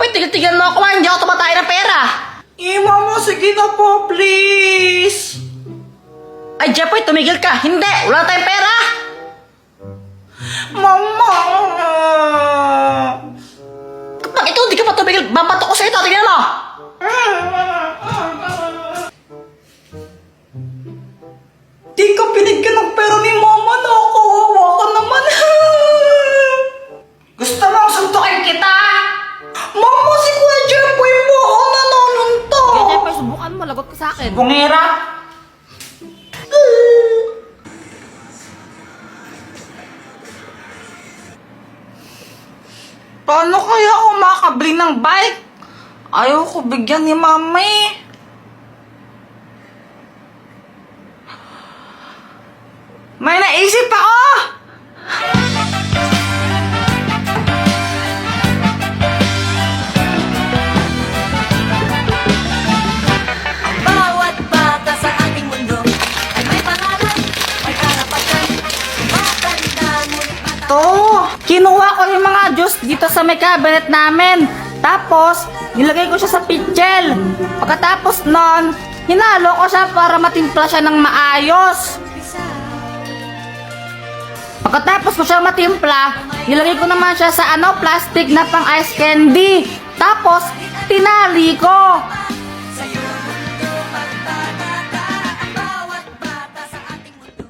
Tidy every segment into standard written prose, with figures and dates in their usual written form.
Jepoy, tigil-tigil mo ako. Hindi ako tumatay ng pera. Mama, sige na po, please. Ay, Jepoy, tumigil ka. Hindi, wala tayong pera. Mama. Kapag ikaw hindi ka pa tumigil, babato ko sa ito. Tingnan mo. Di ka pinigyan ng pera ni Mama, nakawawa ka naman. Gusto mo suntukin kita? Mama, si Kuya Jepoy po ako nanonunto. Kaya Jepoy, subukan mo. Lagot ka sa akin. Bungera. Paano kaya ako makakabili ng bike? Ayaw ko bigyan ni Mama eh. May naisip ako! Bawat bata sa ating mundo ay may pangarap, may karapatan, matanda ngunit mata. To, kinuha ko yung mga juice dito sa may cabinet namin. Tapos, nilagay ko siya sa pitchel. Pagkatapos nun, hinalo ko siya para matimpla siya ng maayos. Pagkatapos ko siya matimpla, nilagay ko naman siya sa plastic na pang ice candy. Tapos, tinali ko. Bawat bata sa ating mundo.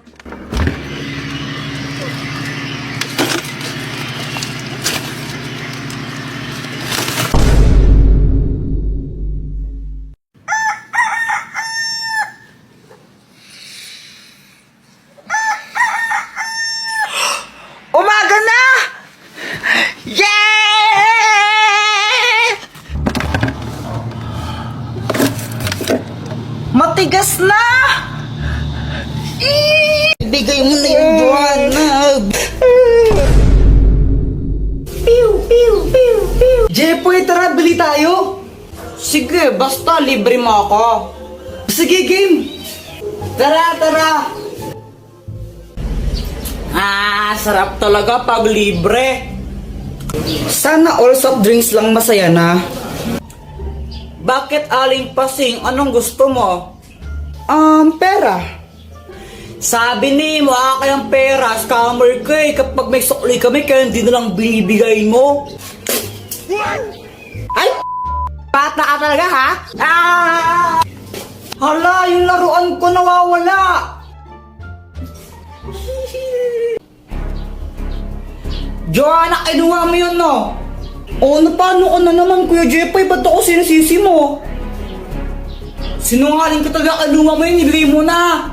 Umaga na! Yeah! Matigas na! Bigay mo na yung Joanna. Jepoy, tara, bili tayo. Sige, basta libre mo ako. Sige, game. Tara, tara. Sarap talaga pag libre. Sana all soft drinks lang masaya na. Bakit aling pasing? Anong gusto mo? Pera. Sabi ni mo, kayang pera, scammer ka eh. Kapag may sukli kami, kaya hindi na lang binibigay mo. Ay, bata ka talaga ha? Hala, yung laruan ko nawawala. Joanna, kinuha mo yun no? Paano ka na naman, Kuya Jepoy? Ba't ako sinisisi mo? Sinungaling ka talaga, kinuha mo yun, ibigay mo na.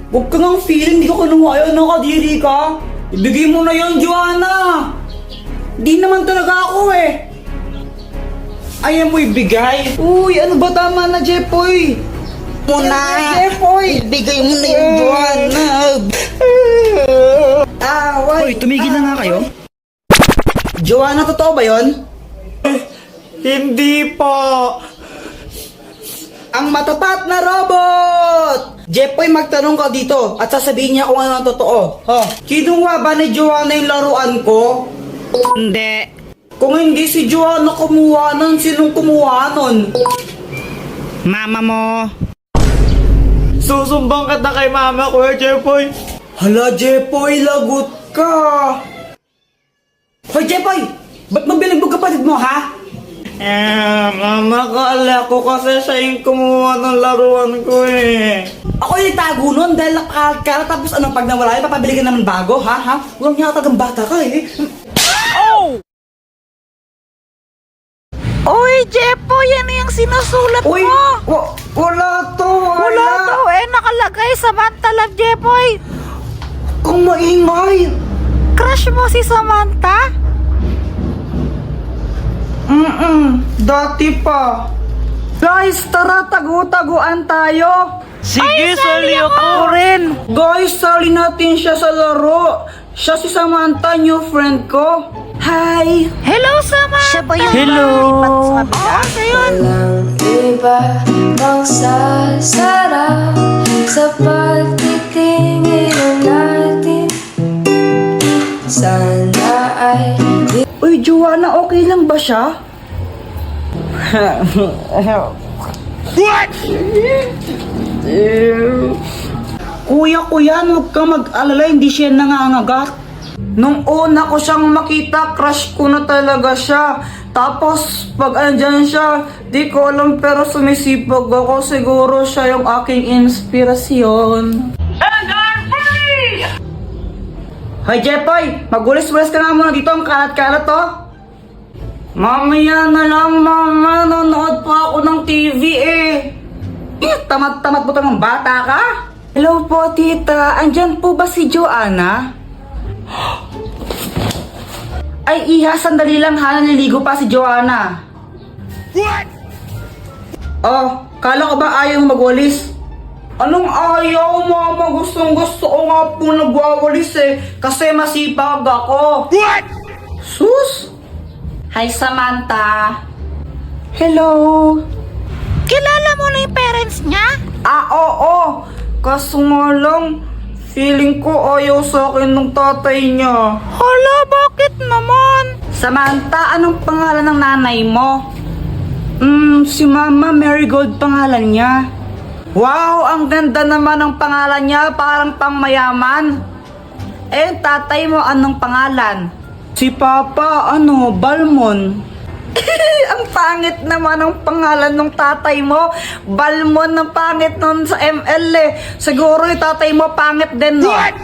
Huwag ka ngang feeling, di ka kinuha yun, nakadiri ka. Ibigay mo na yun, Joanna. Di naman talaga ako eh. Ayaw mo ibigay. Uy, ano ba, tama na, Jepoy? Muna. Jepoy! Ibigay mo na yun, Joanna. Hoy, tumigil na nga kayo. Joanna, totoo ba yun? Hindi po. Ang matapat na robot! Jepoy, magtanong ka dito at sasabihin niya kung ano ang totoo. Kinuha ba ni Joanna yung laruan ko? Hindi. Kung hindi si Joanna kumuha nun, sinong kumuha nun? Mama mo. Susumbang ka na kay mama, Kuya Jepoy. Hala, Jepoy, lagot ka. Hoy, Jepoy! Ba't mo binigbog kapatid mo, ha? Mama, kaala ko kasi siya yung kumuha ng laruan ko eh. Ako yung tago nun dahil nakakala tapos pag nawala yun, papabili ka naman bago, ha? Huwag niya katagang bata ka eh. Uy, Jepo, yan yung sinusulat Uy, mo. wala to, Wala daw eh, nakalagay Samantha Love Jepoy. Kung maingay. Crush mo si Samantha? Dati pa. Guys, tara, tagu-taguan tayo. Sige, sali ako rin. Guys, sali natin siya sa laro. Siya si Samantha, new friend ko. Hi! Hello, Samantha. Siya ba yung Hello. lipat sa kabila? Oo, siya yun. Walang iba pang sasarap sa pagtitingin natin. Sana ay Uy, Joanna, okay lang ba siya? Kuya, huwag ka mag-alala, hindi siya nangangagat. Nung una ko siyang makita, crush ko na talaga siya. Tapos, pag andyan siya, di ko alam pero sumisipag ako. Siguro siya yung aking inspirasyon. Hoy, Jepoy! Magulis-gulis ka nga muna dito. Ang kalat-kalat, to. Mamaya na lang, mama. Nanonood pa ako ng TV, eh. Tamad-tamad mo ng bata ka? Hello po, tita. Andyan po ba si Joanna? Ay, iha, sandali lang ha. Naliligo pa si Joanna. What? Oh, kala ko ba ayaw magwalis? Anong ayaw, mama? Gustong gusto ko nga po nagwawalis eh. Kasi masipag ako. What? Sus? Hi, Samantha. Hello. Kilala mo na yung parents niya? Oo. Kaso nga lang, feeling ko ayaw sa akin ng tatay niya. Hala, bakit naman? Samantha, anong pangalan ng nanay mo? Si Mama Marigold pangalan niya. Wow, ang ganda naman ng pangalan niya, parang pangmayaman. Eh, tatay mo anong pangalan? Si Papa, Balmon. Ang pangit naman ang pangalan ng tatay mo. Balmon, ang pangit nun sa ML eh. Siguro yung tatay mo pangit din, no? What?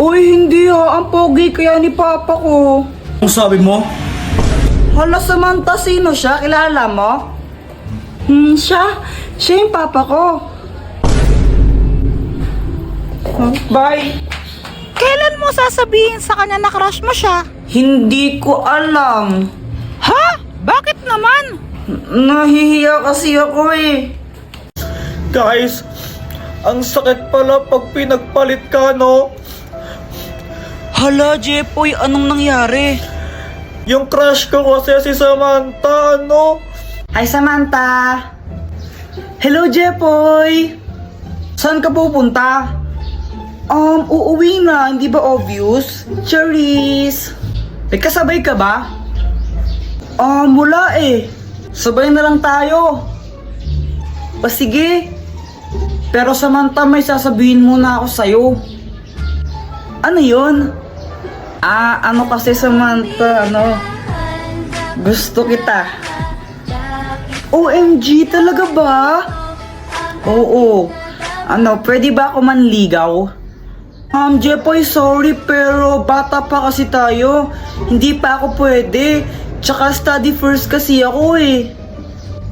Uy, hindi ha. Ang pogi kaya ni Papa ko. Ang sabi mo? Hala, Samantha, sino siya? Kilala mo? Siya yung Papa ko. Bye. Kailan mo sasabihin sa kanya na crush mo siya? Hindi ko alam. Ha? Bakit naman? Nahihiya kasi ako eh. Guys, ang sakit pala pag pinagpalit ka, no? Hala, Jepoy, anong nangyari? Yung crush ko kasi si Samantha, no? Hi, Samantha. Hello, Jepoy. Saan ka pupunta? Uuwi na, hindi ba obvious? Cherries. May kasabay ka ba? Wala eh. Sabay na lang tayo. O sige. Pero Samantha, may sasabihin muna ako sa'yo. Ano yun? Ano kasi Samantha, gusto kita. OMG, talaga ba? Oo. Pwede ba ako manligaw? Jepoy, sorry pero bata pa kasi tayo. Hindi pa ako pwede. Tsaka study first kasi ako eh.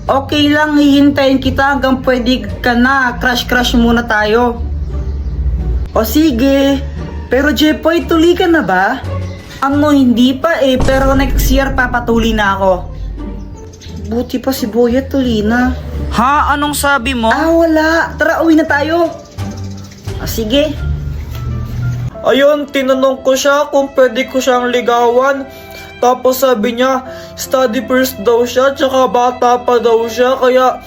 Okay lang, hihintayin kita hanggang pwede ka na. Crush muna tayo. O sige. Pero Jepoy, tuli ka na ba? Hindi pa eh. Pero next year papatuli na ako. Buti pa si Boya tuli na. Ha? Anong sabi mo? Wala. Tara, uwi na tayo. O sige. Ayun, tinanong ko siya kung pwede ko siyang ligawan. Tapos sabi niya, study first daw siya, tsaka bata pa daw siya, kaya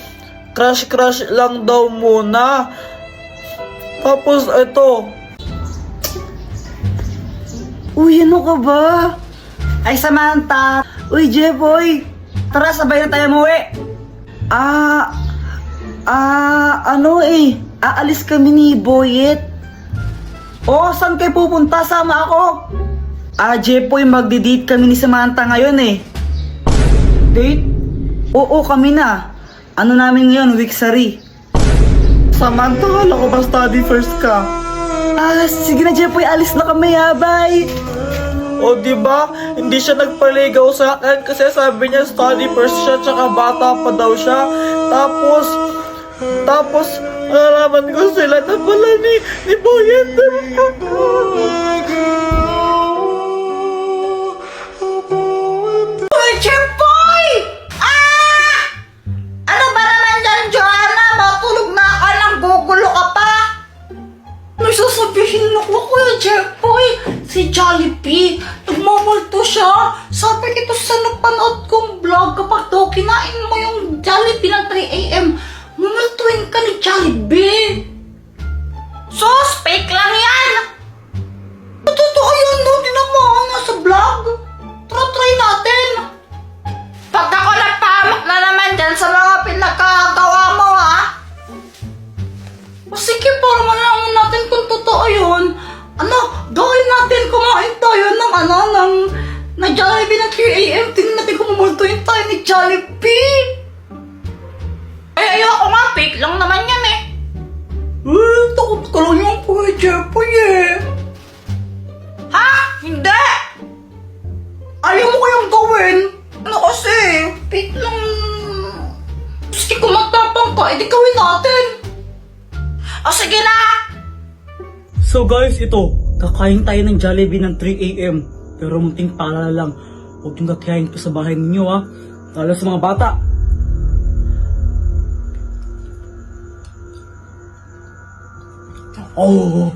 crush lang daw muna. Tapos ito. Uy, ano ka ba? Ay, Samantha. Uy, Jepoy. Tara, sabay na tayo umuwi. Aalis kami ni Boyet. Saan kayo pupunta? Sama ako. Jepoy, magdi-date kami ni Samantha ngayon eh. Date? Oo, kami na. Ano namin ngayon, weeksary. Samantha, kala ko ba study first ka? Sige na Jepoy, alis na kami ha, bye. O diba, hindi siya nagpaligaw sa akin kasi sabi niya study first siya, tsaka bata pa daw siya. Tapos, nalaman ko sila na pala ni Boyet. Uy, Jepoy! Ano ba naman yan, Joanna? Matulog na ka lang, gugulo ka pa. May sasabihin ako, Kuya Jepoy. Si Jollibee, nagmamulto siya. Sabi ito sa napanood kong vlog, kapag daw kinain mo yung Jollibee ng 3 a.m., mumultuin ka ni Jollibee. Sus, fake lang yan! Totoo yun, no? Tinamaan nga sa vlog. Try natin. Pag ako napahamak na naman Jollibee! Ay, ayoko nga, fake lang naman yan eh. Takot ka lang yung Kuya Jepoy eh. Ha? Hindi! Ayaw mo kayang gawin? Ano kasi? Fake lang. Sige, kung magtapang ka, edi gawin natin. O sige na! So guys, ito. Kakain tayo ng Jollibee ng 3 AM. Pero munting paalala lang. Huwag yung kakain ko sa bahay ninyo ha. Lalo sa mga bata. Oh.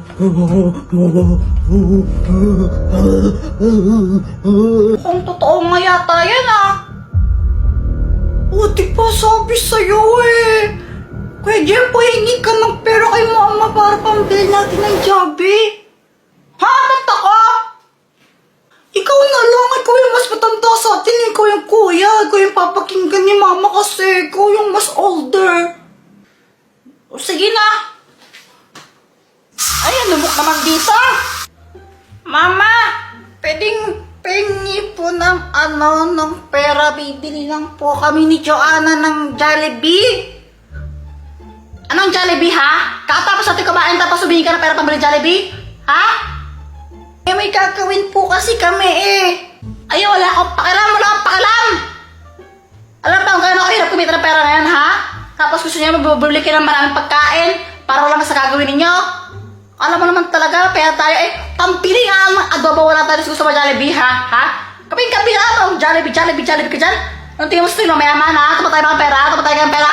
Kung totoo nga yata yan ah. O, di ba sabi sa'yo eh. Kuya Jepoy, hingi ka ng pera kay mama para pambili natin ng Jollibee. Ha? Tanta ko? Ikaw na lang, ikaw yung mas matanda sa atin, ikaw yung kuya, ikaw yung papakinggan ni mama kasi, ikaw yung mas older. O sige na. Ay, lumok naman dito. Mama, pwedeng pengi po ng ng pera. Bibili lang po kami ni Joanna ng Jollibee. Anong Jollibee ha? Kakatapos natin kumain tapos humingi ka ng pera pambili Jollibee? Ha? Eh may gagawin po kasi kami eh. Ay wala akong pakialam, wala akong pakialam. Alam ba kung gaano kahirap kumita ng pera ngayon ha? Tapos gusto niyo mabubuli kayo ng maraming pagkain para lang sa gagawin ninyo? Alam mo naman talaga, pera tayo eh. Pampili nga ang adobo, wala tayo gusto sa Jollibee ha? Ha? Kaping-kaping na Jollibee ka dyan? Anong tingin mo sa tingin mo mayaman ha? Tumatay ba ang pera? Tumatay ka ng pera?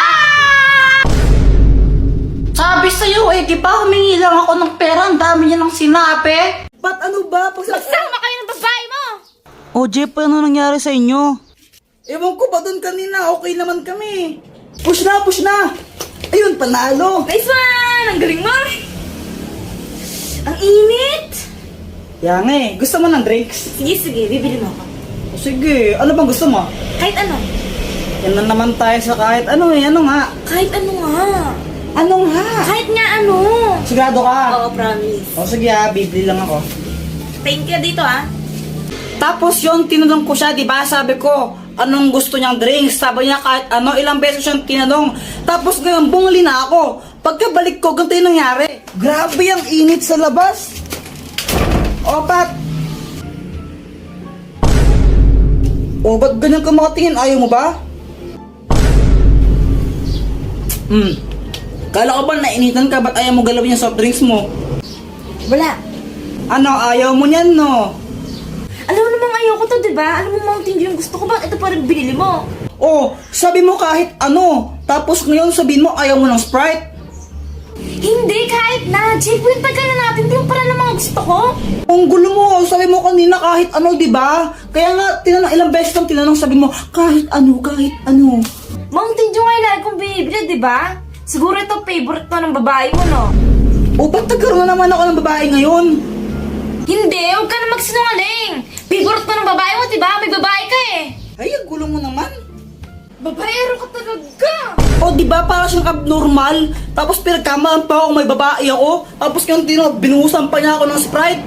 Sabi sa'yo eh, di ba humingi lang ako ng pera, ang dami niya ng sinabi. Ba't ano ba? Magsama kayo ng babae mo! O Jeff, ano nangyari sa inyo? Ewan ko ba doon kanina, okay naman kami. Push na, push na! Ayun, panalo! Nice one! Ang galing mo! Ang init! Yan nga eh, gusto mo ng drinks? Sige, bibili mo ako. O sige, ano bang gusto mo? Kahit ano. Yan na naman tayo sa kahit ano eh, ano nga? Kahit ano nga. Ano nga? Kahit nga ano. Sigurado ka? Oo, promise. O sige bibili lang ako. Thank you dito ah. Tapos yun, tinanong ko siya, di ba? Sabi ko, anong gusto niyang drinks? Sabi niya kahit ano, ilang beses siyang tinanong. Tapos ngayon, bumuli na ako. Pagkabalik ko, ganito yung nangyari. Grabe ang init sa labas. O, ba't? O, ba't ganyan ka makatingin? Ayaw mo ba? Kala ko ba nainitan ka? Ba't ayaw mo galawin yung soft drinks mo? Wala. Ano, ayaw mo niyan, no? Alam mo namang ayoko to, di ba? Alam mo Mountain Dew yung gusto ko. Bakit ito pa rin binili mo? Oh, sabi mo kahit ano. Tapos ngayon sabihin mo ayaw mo ng Sprite. Hindi, kahit na. Jay, punta ka na natin. Di mo pala ng mga gusto ko. Ang gulo mo, sabi mo kanina kahit ano, di ba? Kaya nga, tinanong ilang beses kang tinanong, sabi mo, kahit ano, kahit ano. Mountain Dew nga yung lagi kong binibili, di ba? Siguro ito favorite to ng babae mo, no? O, ba't nagkaroon na naman ako ng babae ngayon? Hindi, huwag ka na magsinungaling. Favorite mo ng babae mo, di ba? May babae ka eh. Ay, ang gulo mo naman. Babaero ka talaga. O, di ba para siyang abnormal? Tapos pinagkamaan pa ako, may babae ako. Tapos ngayon, binuhusan pa niya ako ng Sprite.